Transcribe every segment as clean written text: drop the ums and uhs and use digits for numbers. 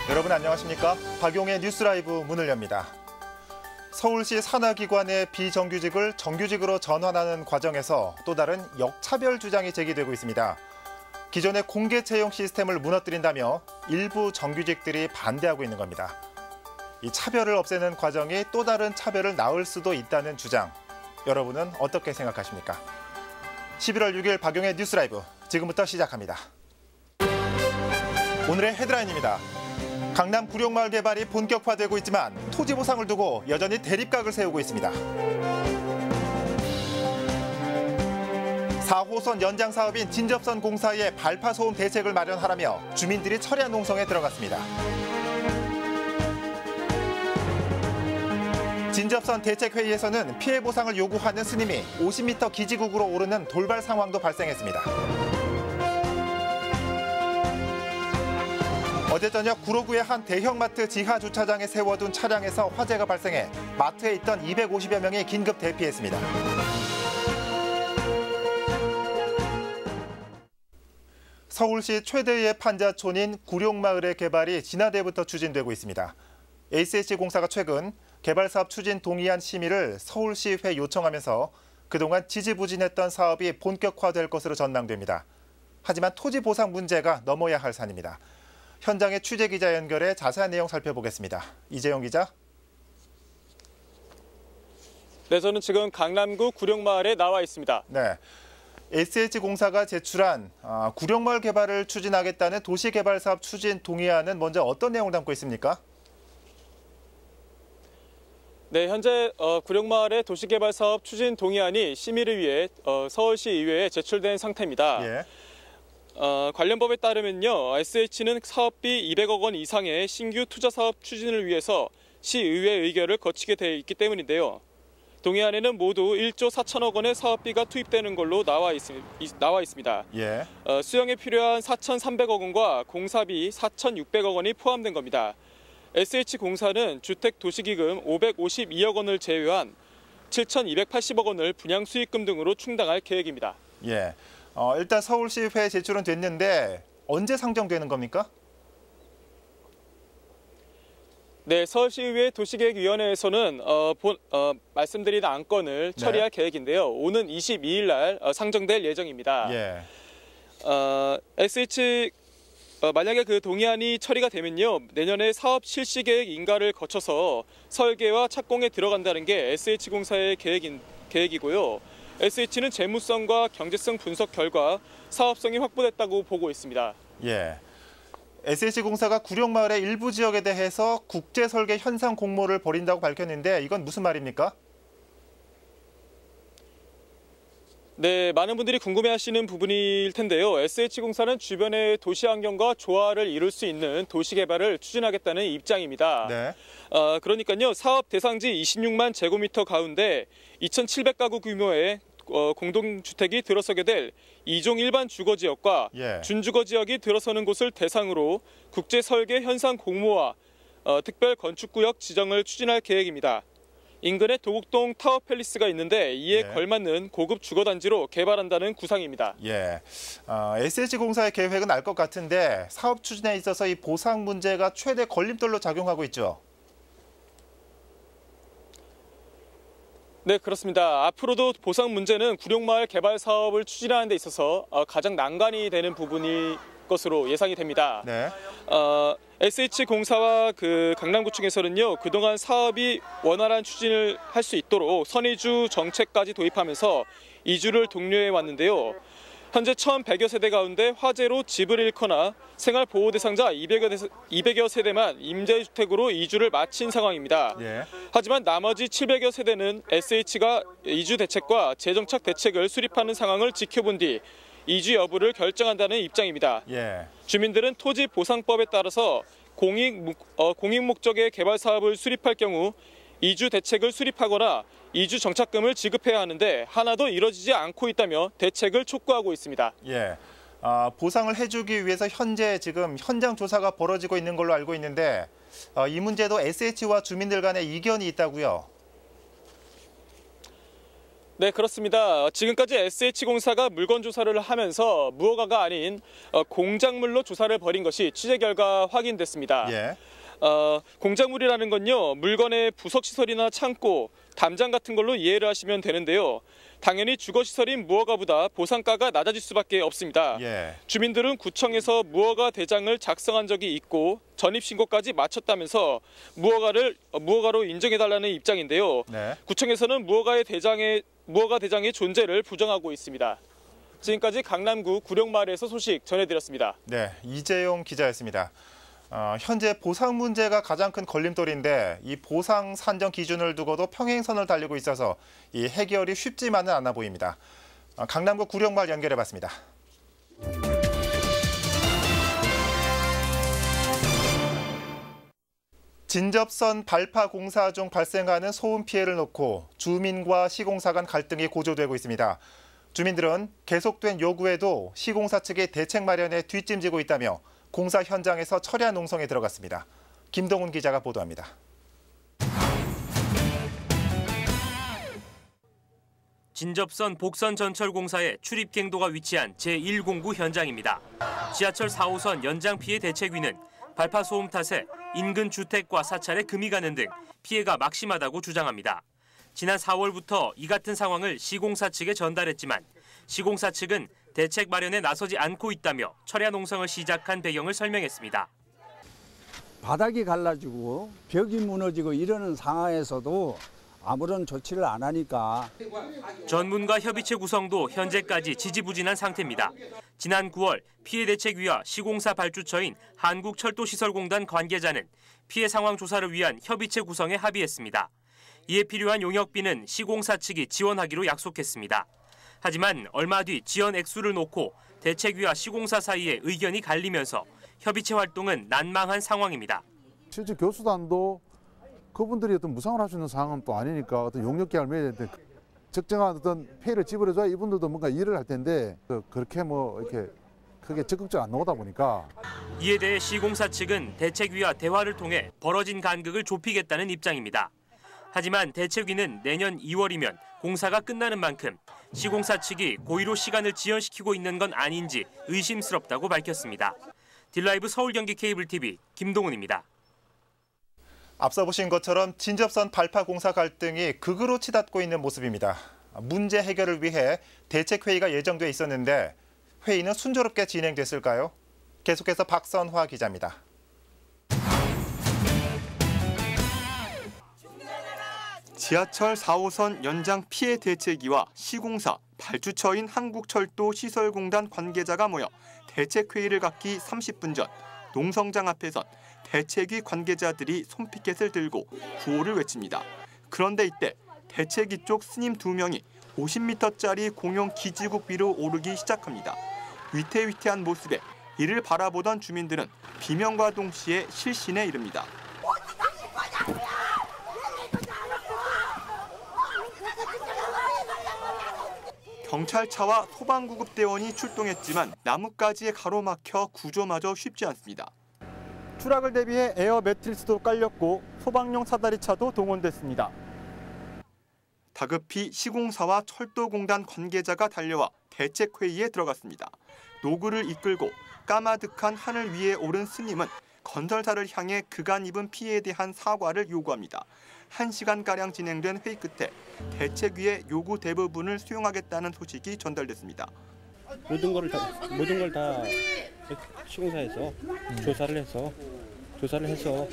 여러분 안녕하십니까? 박용의 뉴스 라이브 문을 엽니다. 서울시 산하기관의 비정규직을 정규직으로 전환하는 과정에서 또 다른 역차별 주장이 제기되고 있습니다. 기존의 공개 채용 시스템을 무너뜨린다며 일부 정규직들이 반대하고 있는 겁니다. 이 차별을 없애는 과정이 또 다른 차별을 낳을 수도 있다는 주장. 여러분은 어떻게 생각하십니까? 11월 6일 박용의 뉴스 라이브 지금부터 시작합니다. 오늘의 헤드라인입니다. 강남 구룡마을 개발이 본격화되고 있지만 토지 보상을 두고 여전히 대립각을 세우고 있습니다. 4호선 연장 사업인 진접선 공사에 발파소음 대책을 마련하라며 주민들이 철야 농성에 들어갔습니다. 진접선 대책회의에서는 피해 보상을 요구하는 스님이 50m 기지국으로 오르는 돌발 상황도 발생했습니다. 어제 저녁 구로구의 한 대형마트 지하 주차장에 세워둔 차량에서 화재가 발생해 마트에 있던 250여 명이 긴급 대피했습니다. 서울시 최대의 판자촌인 구룡마을의 개발이 지난해부터 추진되고 있습니다. HC공사가 최근 개발사업 추진 동의안 심의를 서울시에 요청하면서 그동안 지지부진했던 사업이 본격화될 것으로 전망됩니다. 하지만 토지 보상 문제가 넘어야 할 산입니다. 현장의 취재 기자 연결해 자세한 내용 살펴보겠습니다. 이재용 기자. 네, 저는 지금 강남구 구룡마을에 나와 있습니다. 네, SH공사가 제출한 구룡마을 개발을 추진하겠다는 도시개발사업 추진 동의안은 먼저 어떤 내용을 담고 있습니까? 네, 현재 구룡마을의 도시개발사업 추진 동의안이 심의를 위해 서울시 의회에 제출된 상태입니다. 예. 관련 법에 따르면요, SH는 사업비 200억 원 이상의 신규 투자 사업 추진을 위해서 시의회 의결을 거치게 돼 있기 때문인데요. 동의안에는 모두 1조 4천억 원의 사업비가 투입되는 걸로 나와 있습니다. 예. 수용에 필요한 4,300억 원과 공사비 4,600억 원이 포함된 겁니다. SH공사는 주택도시기금 552억 원을 제외한 7,280억 원을 분양 수익금 등으로 충당할 계획입니다. 예. 일단 서울시회에 제출은 됐는데 언제 상정되는 겁니까? 네, 서울시의회 도시계획위원회에서는 말씀드린 안건을 처리할 계획인데요. 오는 22일 날 상정될 예정입니다. 예. 만약에 그 동의안이 처리가 되면요, 내년에 사업 실시 계획 인가를 거쳐서 설계와 착공에 들어간다는 게 SH공사의 계획이고요. SH는 재무성과 경제성 분석 결과 사업성이 확보됐다고 보고 있습니다. 예. SH공사가 구룡마을의 일부 지역에 대해서 국제설계 현상 공모를 벌인다고 밝혔는데 이건 무슨 말입니까? 네, 많은 분들이 궁금해하시는 부분일 텐데요. SH공사는 주변의 도시 환경과 조화를 이룰 수 있는 도시 개발을 추진하겠다는 입장입니다. 네. 그러니까요, 사업 대상지 26만 제곱미터 가운데 2,700가구 규모의 공동주택이 들어서게 될 2종 일반 주거지역과 준주거지역이 들어서는 곳을 대상으로 국제설계 현상 공모와 특별 건축구역 지정을 추진할 계획입니다. 인근에 도곡동 타워팰리스가 있는데 이에 걸맞는 고급 주거단지로 개발한다는 구상입니다. 예, SH공사의 계획은 알 것 같은데 사업 추진에 있어서 이 보상 문제가 최대 걸림돌로 작용하고 있죠. 네, 그렇습니다. 앞으로도 보상 문제는 구룡마을 개발 사업을 추진하는 데 있어서 가장 난관이 되는 부분일 것으로 예상이 됩니다. 네. SH공사와 강남구청에서는요, 그동안 사업이 원활한 추진을 할 수 있도록 선의주 정책까지 도입하면서 이주를 독려해 왔는데요. 현재 1,100여 세대 가운데 화재로 집을 잃거나 생활보호 대상자 200여 세대만 임대주택으로 이주를 마친 상황입니다. 예. 하지만 나머지 700여 세대는 SH가 이주 대책과 재정착 대책을 수립하는 상황을 지켜본 뒤 이주 여부를 결정한다는 입장입니다. 예. 주민들은 토지보상법에 따라서 공익 목적의 개발 사업을 수립할 경우 이주 대책을 수립하거나 이주 정착금을 지급해야 하는데 하나도 이뤄지지 않고 있다며 대책을 촉구하고 있습니다. 예. 보상을 해주기 위해서 현재 지금 현장 조사가 벌어지고 있는 걸로 알고 있는데 이 문제도 SH와 주민들 간의 이견이 있다고요? 네, 그렇습니다. 지금까지 SH공사가 물건 조사를 하면서 무허가가 아닌 공작물로 조사를 벌인 것이 취재 결과 확인됐습니다. 예. 공작물이라는 건요, 물건의 부속시설이나 창고, 담장 같은 걸로 이해를 하시면 되는데요. 당연히 주거시설인 무허가보다 보상가가 낮아질 수밖에 없습니다. 예. 주민들은 구청에서 무허가 대장을 작성한 적이 있고 전입신고까지 마쳤다면서 무허가로 인정해달라는 입장인데요. 네. 구청에서는 무허가 대장의 존재를 부정하고 있습니다. 지금까지 강남구 구룡마을에서 소식 전해드렸습니다. 네, 이재용 기자였습니다. 현재 보상 문제가 가장 큰 걸림돌인데 이 보상 산정 기준을 두고도 평행선을 달리고 있어서 이 해결이 쉽지만은 않아 보입니다. 강남구 구룡마을 연결해봤습니다. 진접선 발파 공사 중 발생하는 소음 피해를 놓고 주민과 시공사 간 갈등이 고조되고 있습니다. 주민들은 계속된 요구에도 시공사 측의 대책 마련에 뒷짐지고 있다며 공사 현장에서 철야 농성에 들어갔습니다. 김동훈 기자가 보도합니다. 진접선 복선 전철공사의 출입경도가 위치한 제1공구 현장입니다. 지하철 4호선 연장 피해 대책위는 발파 소음 탓에 인근 주택과 사찰에 금이 가는 등 피해가 막심하다고 주장합니다. 지난 4월부터 이 같은 상황을 시공사 측에 전달했지만 시공사 측은 대책 마련에 나서지 않고 있다며 철야 농성을 시작한 배경을 설명했습니다. 바닥이 갈라지고 벽이 무너지고 이러는 상황에서도 아무런 조치를 안 하니까. 전문가 협의체 구성도 현재까지 지지부진한 상태입니다. 지난 9월 피해대책위와 시공사 발주처인 한국철도시설공단 관계자는 피해 상황 조사를 위한 협의체 구성에 합의했습니다. 이에 필요한 용역비는 시공사 측이 지원하기로 약속했습니다. 하지만 얼마 뒤 지원 액수를 놓고 대책위와 시공사 사이에 의견이 갈리면서 협의체 활동은 난망한 상황입니다. 실제 교수단도 그분들이 어떤 무상을 할 수 있는 상황은 또 아니니까 어떤 용역 계약을 맺어야 되는데 적정한 어떤 페이를 지불해줘야 이분들도 뭔가 일을 할 텐데 그렇게 뭐 이렇게 크게 적극적으로 안 나오다 보니까. 이에 대해 시공사 측은 대책위와 대화를 통해 벌어진 간극을 좁히겠다는 입장입니다. 하지만 대책위는 내년 2월이면 공사가 끝나는 만큼 시공사 측이 고의로 시간을 지연시키고 있는 건 아닌지 의심스럽다고 밝혔습니다. 딜라이브 서울 경기 케이블 TV 김동훈입니다. 앞서 보신 것처럼 진접선 발파 공사 갈등이 극으로 치닫고 있는 모습입니다. 문제 해결을 위해 대책회의가 예정돼 있었는데 회의는 순조롭게 진행됐을까요? 계속해서 박선화 기자입니다. 지하철 4호선 연장 피해 대책위와 시공사, 발주처인 한국철도시설공단 관계자가 모여 대책회의를 갖기 30분 전 농성장 앞에선 대책위 관계자들이 손피켓을 들고 구호를 외칩니다. 그런데 이때 대책위 쪽 스님 2명이 50m짜리 공용 기지국 위로 오르기 시작합니다. 위태위태한 모습에 이를 바라보던 주민들은 비명과 동시에 실신에 이릅니다. 경찰차와 소방구급대원이 출동했지만 나뭇가지에 가로막혀 구조마저 쉽지 않습니다. 추락을 대비해 에어 매트리스도 깔렸고 소방용 사다리차도 동원됐습니다. 다급히 시공사와 철도공단 관계자가 달려와 대책회의에 들어갔습니다. 노구를 이끌고 까마득한 하늘 위에 오른 스님은 건설사를 향해 그간 입은 피해에 대한 사과를 요구합니다. 1시간가량 진행된 회의 끝에 대책위의 요구 대부분을 수용하겠다는 소식이 전달됐습니다. 모든 걸 다 시공사에서 조사를 해서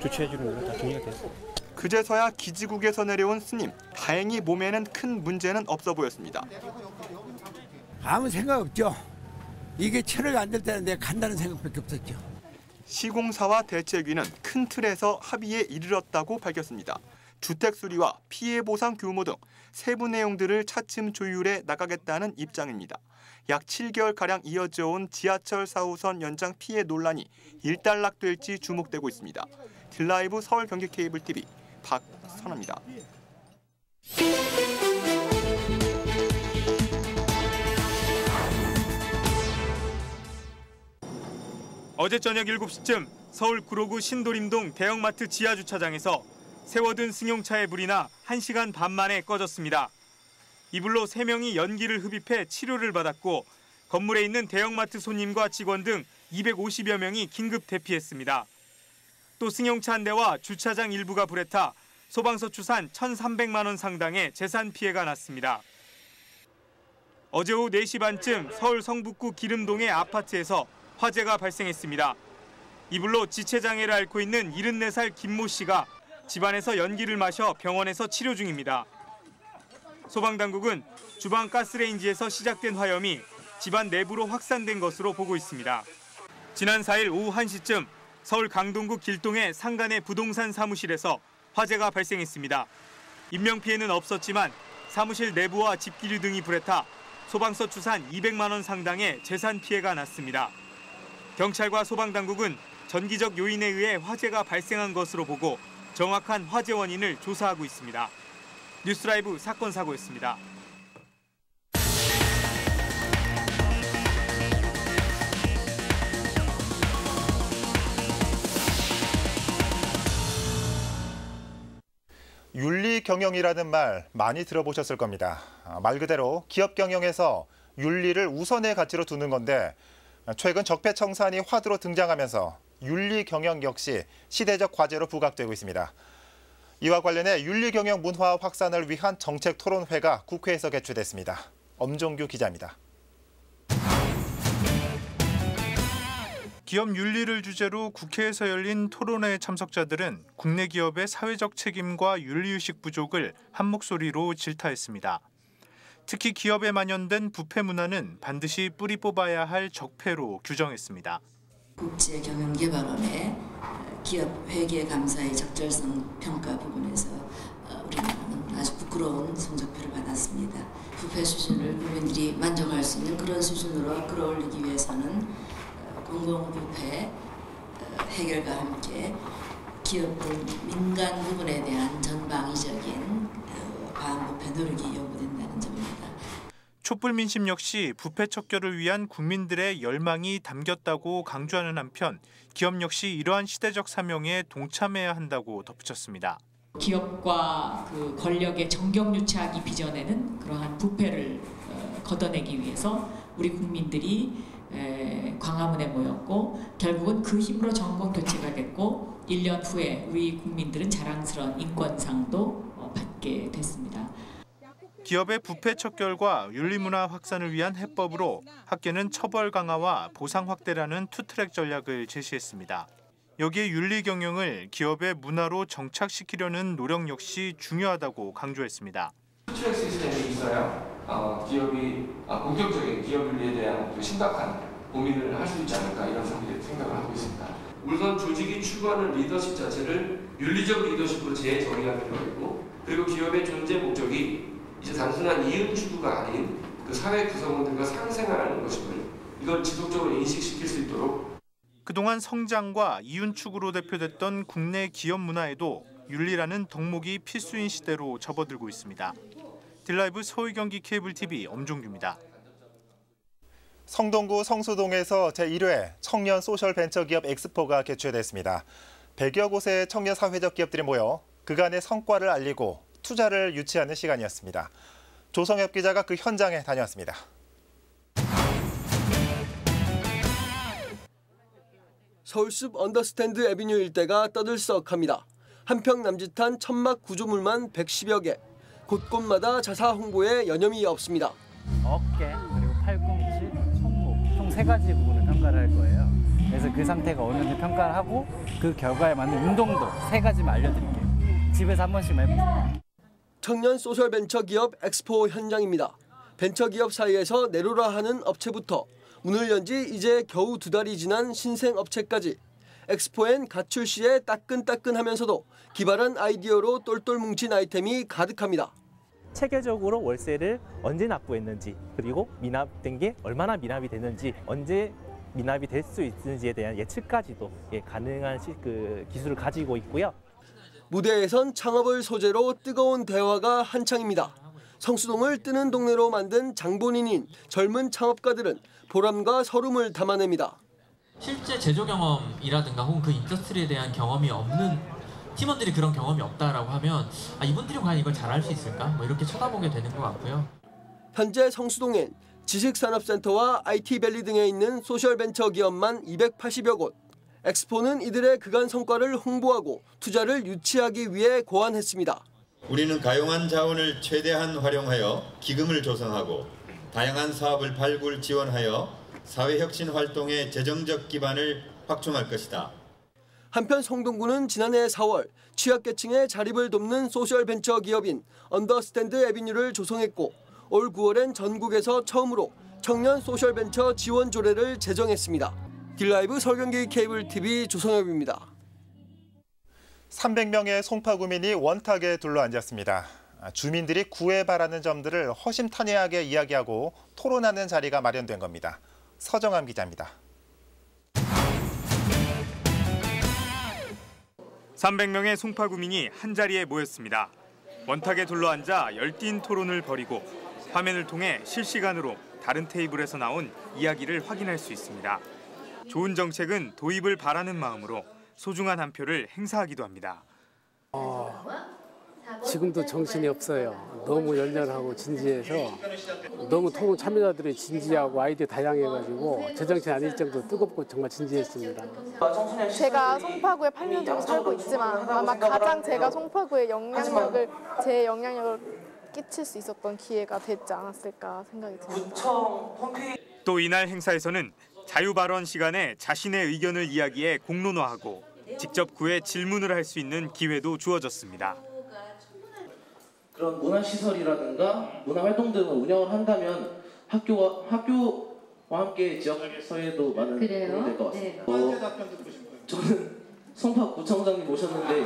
조치해 주는 걸로 다 정리가 됐어. 그제서야 기지국에서 내려온 스님, 다행히 몸에는 큰 문제는 없어 보였습니다. 아무 생각 없죠. 이게 체력이 안 될 때는 내가 간다는 생각밖에 없었죠. 시공사와 대책위는 큰 틀에서 합의에 이르렀다고 밝혔습니다. 주택 수리와 피해 보상 규모 등 세부 내용들을 차츰 조율해 나가겠다는 입장입니다. 약 7개월가량 이어져 온 지하철 4호선 연장 피해 논란이 일단락될지 주목되고 있습니다. 딜라이브 서울 경기 케이블 TV 박선아입니다. 어제 저녁 7시쯤 서울 구로구 신도림동 대형마트 지하주차장에서 세워둔 승용차의 불이 나 1시간 반 만에 꺼졌습니다. 이불로 3명이 연기를 흡입해 치료를 받았고 건물에 있는 대형마트 손님과 직원 등 250여 명이 긴급 대피했습니다. 또 승용차 한 대와 주차장 일부가 불에 타 소방서 추산 1,300만 원 상당의 재산 피해가 났습니다. 어제 오후 4시 반쯤 서울 성북구 기름동의 아파트에서 화재가 발생했습니다. 이불로 지체장애를 앓고 있는 74살 김모 씨가 집안에서 연기를 마셔 병원에서 치료 중입니다. 소방당국은 주방 가스레인지에서 시작된 화염이 집안 내부로 확산된 것으로 보고 있습니다. 지난 4일 오후 1시쯤 서울 강동구 길동의 상간의 부동산 사무실에서 화재가 발생했습니다. 인명피해는 없었지만 사무실 내부와 집기류 등이 불에 타 소방서 추산 200만 원 상당의 재산 피해가 났습니다. 경찰과 소방당국은 전기적 요인에 의해 화재가 발생한 것으로 보고 정확한 화재 원인을 조사하고 있습니다. 뉴스라이브 사건 사고였습니다. 윤리 경영이라는 말 많이 들어보셨을 겁니다. 말 그대로 기업 경영에서 윤리를 우선의 가치로 두는 건데 최근 적폐청산이 화두로 등장하면서 윤리 경영 역시 시대적 과제로 부각되고 있습니다. 이와 관련해 윤리 경영 문화 확산을 위한 정책 토론회가 국회에서 개최됐습니다. 엄종규 기자입니다. 기업 윤리를 주제로 국회에서 열린 토론회 참석자들은 국내 기업의 사회적 책임과 윤리의식 부족을 한 목소리로 질타했습니다. 특히 기업에 만연된 부패 문화는 반드시 뿌리 뽑아야 할 적폐로 규정했습니다. 국제경영개발원의 기업 회계 감사의 적절성 평가 부분에서 우리나라는 아주 부끄러운 성적표를 받았습니다. 부패 수준을 국민들이 만족할 수 있는 그런 수준으로 끌어올리기 위해서는 공공부패 해결과 함께 기업들 민간 부분에 대한 전방위적인 반부패 노력이 요구된다는 점입니다. 촛불 민심 역시 부패 척결을 위한 국민들의 열망이 담겼다고 강조하는 한편 기업 역시 이러한 시대적 사명에 동참해야 한다고 덧붙였습니다. 기업과 그 권력의 정경유착이 빚어내는 그러한 부패를 걷어내기 위해서 우리 국민들이 광화문에 모였고 결국은 그 힘으로 정권 교체가 됐고 1년 후에 우리 국민들은 자랑스러운 인권상도 받게 됐습니다. 기업의 부패 척결과 윤리문화 확산을 위한 해법으로 학계는 처벌 강화와 보상 확대라는 투트랙 전략을 제시했습니다. 여기에 윤리 경영을 기업의 문화로 정착시키려는 노력 역시 중요하다고 강조했습니다. 투트랙 시스템이 있어야 기업이 본격적인 기업 윤리에 대한 심각한 고민을 할 수 있지 않을까 이런 생각을 하고 있습니다. 우선 조직이 추구하는 리더십 자체를 윤리적 리더십으로 재정의할 필요가 있고 그리고 기업의 존재 목적이 이제 단순한 이윤 추구가 아닌 그 사회 구성원들과 상생하는 것임을 이걸 지속적으로 인식시킬 수 있도록 그동안 성장과 이윤 추구로 대표됐던 국내 기업 문화에도 윤리라는 덕목이 필수인 시대로 접어들고 있습니다. 딜라이브 서울 경기 케이블 TV 엄종규입니다. 성동구 성수동에서 제1회 청년 소셜 벤처 기업 엑스포가 개최됐습니다. 100여 곳의 청년 사회적 기업들이 모여 그간의 성과를 알리고 투자를 유치하는 시간이었습니다. 조성엽 기자가 그 현장에 다녀왔습니다. 서울숲 언더스탠드 애비뉴 일대가 떠들썩합니다. 한평 남짓한 천막 구조물만 110여 개. 곳곳마다 자사 홍보에 여념이 없습니다. 어깨, 그리고 팔꿈치, 손목 총 3가지 부분을 평가를 할 거예요. 그래서 그 상태가 어느정도 평가를 하고 그 결과에 맞는 운동도 3가지만 알려드릴게요. 집에서 한 번씩만 해보세요. 청년 소셜 벤처 기업 엑스포 현장입니다. 벤처 기업 사이에서 내로라 하는 업체부터 문을 연 지 이제 겨우 2달이 지난 신생 업체까지 엑스포엔 가출시에 따끈따끈하면서도 기발한 아이디어로 똘똘 뭉친 아이템이 가득합니다. 체계적으로 월세를 언제 납부했는지 그리고 미납된 게 얼마나 미납이 됐는지 언제 미납이 될 수 있는지에 대한 예측까지도 가능한 기술을 가지고 있고요. 무대에선 창업을 소재로 뜨거운 대화가 한창입니다. 성수동을 뜨는 동네로 만든 장본인인 젊은 창업가들은 보람과 설움을 담아냅니다. 실제 제조 경험이라든가 혹은 그 인더스트리에 대한 경험이 없는 팀원들이 그런 경험이 없다라고 하면 이분들이 과연 이걸 잘할 수 있을까? 이렇게 쳐다보게 되는 것 같고요. 현재 성수동엔 지식산업센터와 IT밸리 등에 있는 소셜벤처 기업만 280여 곳. 엑스포는 이들의 그간 성과를 홍보하고 투자를 유치하기 위해 고안했습니다. 우리는 가용한 자원을 최대한 활용하여 기금을 조성하고 다양한 사업을 발굴 지원하여 사회혁신 활동의 재정적 기반을 확충할 것이다. 한편 성동구는 지난해 4월 취약계층의 자립을 돕는 소셜벤처 기업인 언더스탠드 애비뉴를 조성했고 올 9월엔 전국에서 처음으로 청년 소셜벤처 지원 조례를 제정했습니다. 딜라이브 설경기 케이블TV 조성엽입니다. 300명의 송파구민이 원탁에 둘러앉았습니다. 주민들이 구애 바라는 점들을 허심탄회하게 이야기하고 토론하는 자리가 마련된 겁니다. 서정함 기자입니다. 300명의 송파구민이 한자리에 모였습니다. 원탁에 둘러앉아 열띤 토론을 벌이고 화면을 통해 실시간으로 다른 테이블에서 나온 이야기를 확인할 수 있습니다. 좋은 정책은 도입을 바라는 마음으로 소중한 한 표를 행사하기도 합니다. 지금도 정신이 없어요. 너무 열렬하고 진지해서 너무 토론 참여자들이 진지하고 아이디어 다양해가지고 제정신 아닐 정도로 뜨겁고 정말 진지했습니다. 제가 송파구에 8년 정도 살고 있지만 아마 가장 제가 송파구에 제 영향력을 끼칠 수 있었던 기회가 됐지 않았을까 생각이 듭니다. 또 이날 행사에서는 자유 발언 시간에 자신의 의견을 이야기해 공론화하고 직접 구에 질문을 할 수 있는 기회도 주어졌습니다. 그런 문화시설이라든가 문화활동들을 운영을 한다면 학교와 함께 지역사회도 많은 도움이 될 것 같습니다. 저는 송파구청장님 모셨는데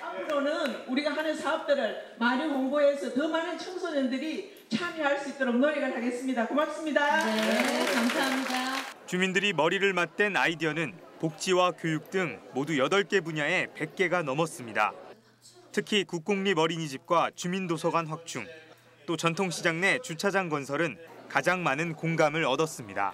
앞으로는 우리가 하는 사업들을 많이 홍보해서 더 많은 청소년들이 참여할 수 있도록 노력을 하겠습니다. 고맙습니다. 네, 감사합니다. 주민들이 머리를 맞댄 아이디어는 복지와 교육 등 모두 8개 분야에 100개가 넘었습니다. 특히 국공립 어린이집과 주민도서관 확충, 또 전통시장 내 주차장 건설은 가장 많은 공감을 얻었습니다.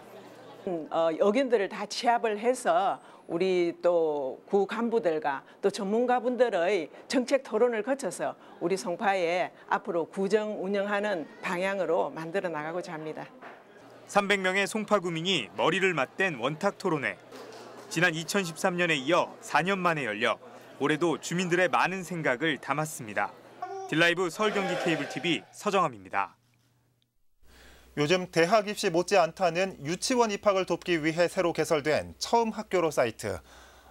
의견들을 다 취합을 해서 우리 또 구 간부들과 또 전문가분들의 정책 토론을 거쳐서 우리 송파에 앞으로 구정 운영하는 방향으로 만들어 나가고자 합니다. 300명의 송파구민이 머리를 맞댄 원탁 토론회. 지난 2013년에 이어 4년 만에 열려 올해도 주민들의 많은 생각을 담았습니다. 딜라이브 서울경기 케이블TV 서정함입니다. 요즘 대학 입시 못지않다는 유치원 입학을 돕기 위해 새로 개설된 처음 학교로 사이트.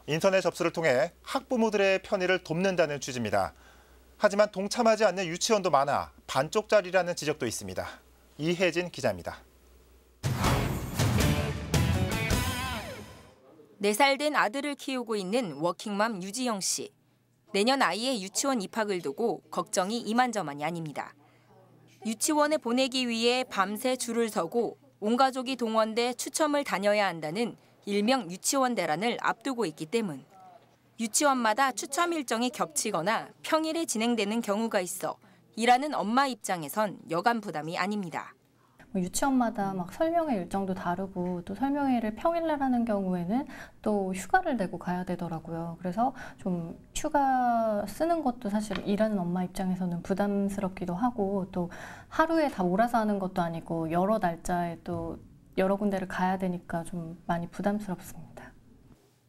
인터넷 접수를 통해 학부모들의 편의를 돕는다는 취지입니다. 하지만 동참하지 않는 유치원도 많아 반쪽짜리라는 지적도 있습니다. 이혜진 기자입니다. 4살 된 아들을 키우고 있는 워킹맘 유지영 씨. 내년 아이의 유치원 입학을 두고 걱정이 이만저만이 아닙니다. 유치원에 보내기 위해 밤새 줄을 서고 온 가족이 동원돼 추첨을 다녀야 한다는 일명 유치원 대란을 앞두고 있기 때문. 유치원마다 추첨 일정이 겹치거나 평일에 진행되는 경우가 있어 일하는 엄마 입장에선 여간 부담이 아닙니다. 유치원마다 막 설명회 일정도 다르고 또 설명회를 평일날 하는 경우에는 또 휴가를 내고 가야 되더라고요. 그래서 좀 휴가 쓰는 것도 사실 일하는 엄마 입장에서는 부담스럽기도 하고 또 하루에 다 몰아서 하는 것도 아니고 여러 날짜에 또 여러 군데를 가야 되니까 좀 많이 부담스럽습니다.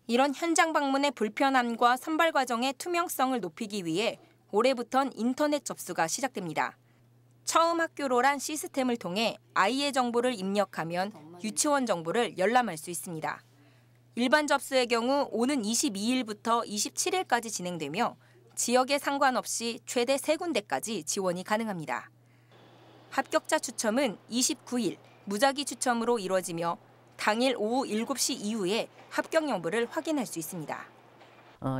이런 현장 방문의 불편함과 선발 과정의 투명성을 높이기 위해 올해부턴 인터넷 접수가 시작됩니다. 처음 학교로란 시스템을 통해 아이의 정보를 입력하면 유치원 정보를 열람할 수 있습니다. 일반 접수의 경우 오는 22일부터 27일까지 진행되며 지역에 상관없이 최대 3군데까지 지원이 가능합니다. 합격자 추첨은 29일 무작위 추첨으로 이루어지며 당일 오후 7시 이후에 합격 여부를 확인할 수 있습니다.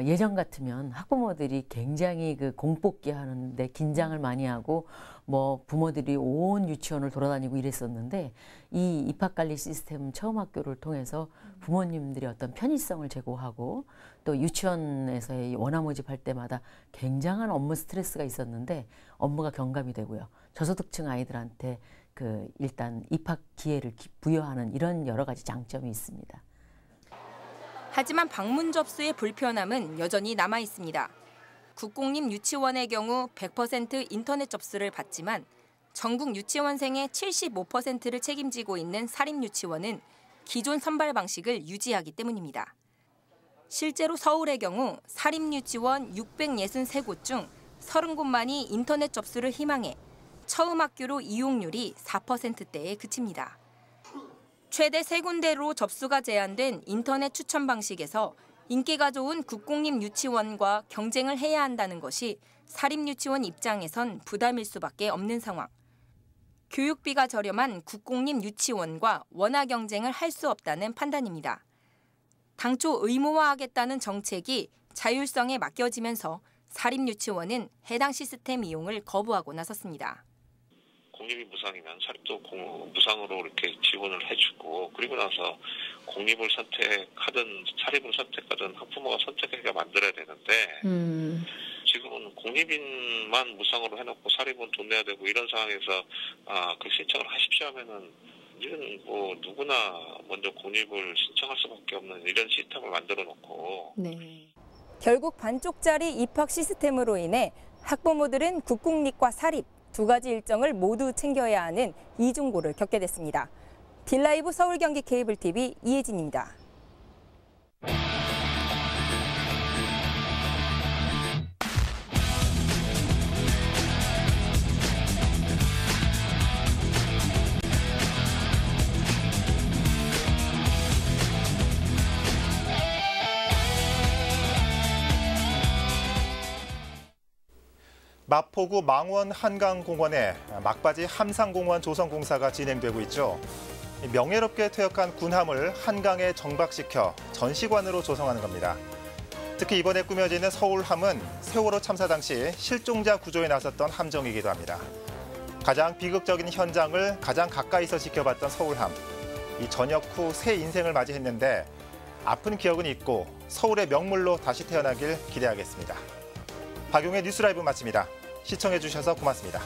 예전 같으면 학부모들이 굉장히 공뽑기 하는데 긴장을 많이 하고 부모들이 온 유치원을 돌아다니고 이랬었는데 이 입학관리 시스템 처음 학교를 통해서 부모님들이 어떤 편의성을 제고하고 또 유치원에서의 원화 모집할 때마다 굉장한 업무 스트레스가 있었는데 업무가 경감이 되고요. 저소득층 아이들한테 일단 입학 기회를 부여하는 이런 여러 가지 장점이 있습니다. 하지만 방문 접수의 불편함은 여전히 남아 있습니다. 국공립 유치원의 경우 100% 인터넷 접수를 받지만 전국 유치원생의 75%를 책임지고 있는 사립유치원은 기존 선발 방식을 유지하기 때문입니다. 실제로 서울의 경우 사립유치원 663곳 중 30곳만이 인터넷 접수를 희망해 처음 학교로 이용률이 4%대에 그칩니다. 최대 3군데로 접수가 제한된 인터넷 추천 방식에서 인기가 좋은 국공립 유치원과 경쟁을 해야 한다는 것이 사립유치원 입장에선 부담일 수밖에 없는 상황. 교육비가 저렴한 국공립 유치원과 원화 경쟁을 할 수 없다는 판단입니다. 당초 의무화하겠다는 정책이 자율성에 맡겨지면서 사립유치원은 해당 시스템 이용을 거부하고 나섰습니다. 공립이 무상이면 사립도 무상으로 이렇게 지원을 해주고 그리고 나서 공립을 선택하든 사립을 선택하든 학부모가 선택하게 만들어야 되는데 지금은 공립인만 무상으로 해놓고 사립은 돈 내야 되고 이런 상황에서 그 신청을 하십시오 하면은 이런 뭐 누구나 먼저 공립을 신청할 수밖에 없는 이런 시스템을 만들어 놓고 결국 반쪽짜리 입학 시스템으로 인해 학부모들은 국공립과 사립 두 가지 일정을 모두 챙겨야 하는 이중고를 겪게 됐습니다. 딜라이브 서울 경기 케이블 TV 이혜진입니다. 마포구 망원 한강공원에 막바지 함상공원 조성 공사가 진행되고 있죠. 명예롭게 퇴역한 군함을 한강에 정박시켜 전시관으로 조성하는 겁니다. 특히 이번에 꾸며지는 서울함은 세월호 참사 당시 실종자 구조에 나섰던 함정이기도 합니다. 가장 비극적인 현장을 가장 가까이서 지켜봤던 서울함. 이 전역 후 새 인생을 맞이했는데 아픈 기억은 잊고 서울의 명물로 다시 태어나길 기대하겠습니다. 박용의 뉴스라이브 마칩니다. 시청해주셔서 고맙습니다.